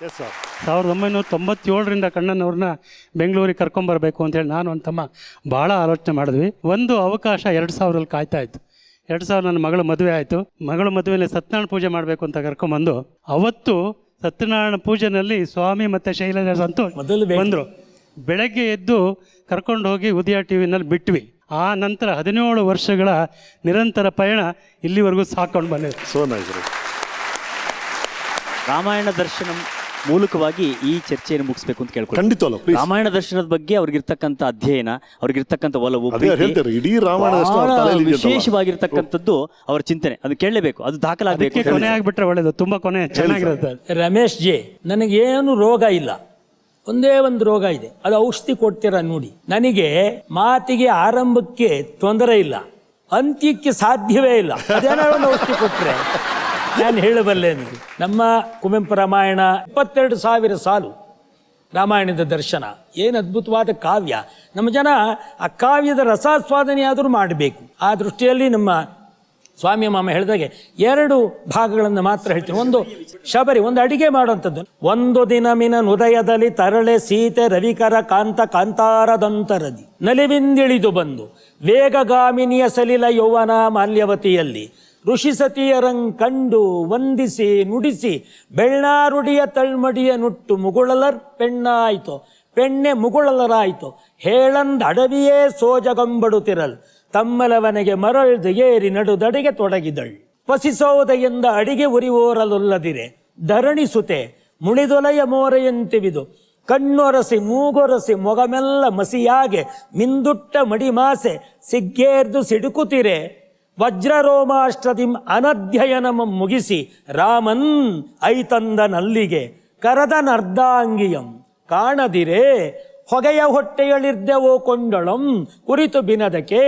Yes sir. 1997ರಿಂದ ಕಣ್ಣನವ್ರನ್ನ ಬೆಂಗಳೂರಿಗೆ ಕರ್ಕೊಂಬರ್ಬೇಕು ಅಂತೇಳಿ ನಾನು ಒಂದು ತಮ್ಮ ಭಾಳ ಆಲೋಚನೆ ಮಾಡಿದ್ವಿ. ಒಂದು ಅವಕಾಶ 2000ರಲ್ಲಿ ಕಾಯ್ತಾ ಇತ್ತು. 2000 ನನ್ನ ಮಗಳ ಮದುವೆ ಆಯಿತು. ಮಗಳ ಮದುವೆಯಲ್ಲಿ ಸತ್ಯನಾರಾಯಣ ಪೂಜೆ ಮಾಡಬೇಕು ಅಂತ ಕರ್ಕೊಂಬಂದು ಅವತ್ತು ಸತ್ಯನಾರಾಯಣ ಪೂಜೆನಲ್ಲಿ ಸ್ವಾಮಿ ಮತ್ತು ಶೈಲಜಾ ಸಂತೋಷ್ ಬಂದರು. ಬೆಳಗ್ಗೆ ಎದ್ದು ಕರ್ಕೊಂಡು ಹೋಗಿ ಉದಯ ಟಿ ವಿನಲ್ಲಿ ಬಿಟ್ವಿ. ಆ ನಂತರ 17 ವರ್ಷಗಳ ನಿರಂತರ ಪಯಣ ಇಲ್ಲಿವರೆಗೂ ಸಾಕೊಂಡು ಬಂದಿದೆ. So nice. ರಾಮಾಯಣ ದರ್ಶನ ಮೂಲಕವಾಗಿ ಈ ಚರ್ಚೆಯನ್ನು ಮುಗಿಸ್ಬೇಕು ಅಂತ ಕೇಳ್ಕೊಂಡು, ಖಂಡಿತವಲ್ಲ, ಪ್ಲೀಸ್. ರಾಮಾಯಣ ದರ್ಶನದ ಬಗ್ಗೆ ಅವ್ರಿಗಿರ್ತಕ್ಕಂಥ ಅಧ್ಯಯನ, ಅವ್ರಿಗಿರ್ತಕ್ಕಂಥ ಒಲವು, ಇಡೀ ರಾಮಾಯಣ ವಿಶೇಷವಾಗಿರ್ತಕ್ಕಂಥದ್ದು ಅವರ ಚಿಂತನೆ, ಅದು ಕೇಳಲೇಬೇಕು, ಅದು ದಾಖಲಾಗಬೇಕು. ಕೊನೆ ಆಗಿಬಿಟ್ರೆ ಒಳ್ಳೇದು, ತುಂಬಾ ಕೊನೆ ಚೆನ್ನಾಗಿರುತ್ತೆ. ರಮೇಶ್ ಜಿ, ನನಗೇನು ರೋಗ ಇಲ್ಲ, ಒಂದೇ ಒಂದು ರೋಗ ಇದೆ, ಅದು ಔಷಧಿ ಕೊಡ್ತೀರಾ ನೋಡಿ. ನನಗೆ ಮಾತಿಗೆ ಆರಂಭಕ್ಕೆ ತೊಂದರೆ ಇಲ್ಲ, ಅಂತ್ಯಕ್ಕೆ ಸಾಧ್ಯವೇ ಇಲ್ಲ. ಅದೇನಾದ್ರು ಒಂದು ಔಷಧಿ ಕೊಟ್ಟರೆ ನಾನು ಹೇಳಬಲ್ಲೇನು. ನಮ್ಮ ಕುವೆಂಪು ರಾಮಾಯಣ 22,000 ಸಾಲು ರಾಮಾಯಣದ ದರ್ಶನ, ಏನು ಅದ್ಭುತವಾದ ಕಾವ್ಯ. ನಮ್ಮ ಜನ ಆ ಕಾವ್ಯದ ರಸಾಸ್ವಾದನೆಯಾದರೂ ಮಾಡಬೇಕು. ಆ ದೃಷ್ಟಿಯಲ್ಲಿ ನಮ್ಮ ಸ್ವಾಮಿ ಮಾಮ ಹೇಳಿದಾಗೆ 2 ಭಾಗಗಳನ್ನು ಮಾತ್ರ ಹೇಳ್ತೀನಿ. ಒಂದು ಶಬರಿ, ಒಂದು ಅಡಿಗೆ ಮಾಡುವಂಥದ್ದು. ಒಂದು ದಿನ ಮಿನ ಉದಯದಲ್ಲಿ ತರಳೆ ಸೀತೆ ರವಿಕರ ಕಾಂತ ಕಾಂತಾರದಂತರದಿ ನಲಿವಿಂದಿಳಿದು ಬಂದು ವೇಗಗಾಮಿನಿಯ ಸಲಿಲ ಯೌವನ ಮಾಲ್ಯವತಿಯಲ್ಲಿ ಋಷಿ ಸತಿಯರಂಗ್ ಕಂಡು ವಂದಿಸಿ ನುಡಿಸಿ ಬೆಳ್ಳಾರುಡಿಯ ತಳ್ಮಡಿಯ ನುಟ್ಟು ಮುಗುಳಲರ್ ಪೆಣ್ಣಾಯಿತು ಪೆಣ್ಣೆ ಮುಗುಳಲರಾಯಿತು ಹೇಳಂದ ಅಡವಿಯೇ ಸೋಜಗಂಬಡುತ್ತಿರಲ್ ತಮ್ಮಲವನೆಗೆ ಮರಳ್ದು ಏರಿ ನಡುದಡಿಗೆ ತೊಡಗಿದಳ್ ಪಸಿಸೋದೆಯಿಂದ ಅಡಿಗೆ ಉರಿವೋರಲೊಲ್ಲದಿರೆ ಧರಣಿಸುತೆ ಮುಳಿದೊಲೆಯ ಮೋರೆಯಂತಿವಿದು ಕಣ್ಣೊರಸಿ ಮೂಗೊರಸಿ ಮೊಗಮೆಲ್ಲ ಮಸಿಯಾಗೆ ಮಿಂದುಟ್ಟ ಮಡಿಮಾಸೆ ಸಿಗ್ಗೇರ್ದು ಸಿಡುಕುತ್ತಿರೆ ವಜ್ರರೋಮಾಷ್ಟ್ರದಿಂ ಅನಧ್ಯಯನಮ ಮುಗಿಸಿ ರಾಮನ್ ಐತಂದನಲ್ಲಿಗೆ ಕರದನರ್ಧಾಂಗಿಯಂ ಕಾಣದಿರೆ ಹೊಗೆಯ ಹೊಟ್ಟೆಯಳಿರ್ದೆವೋ ಕೊಂಡಳಂ ಕುರಿತು ಬಿನದಕ್ಕೆ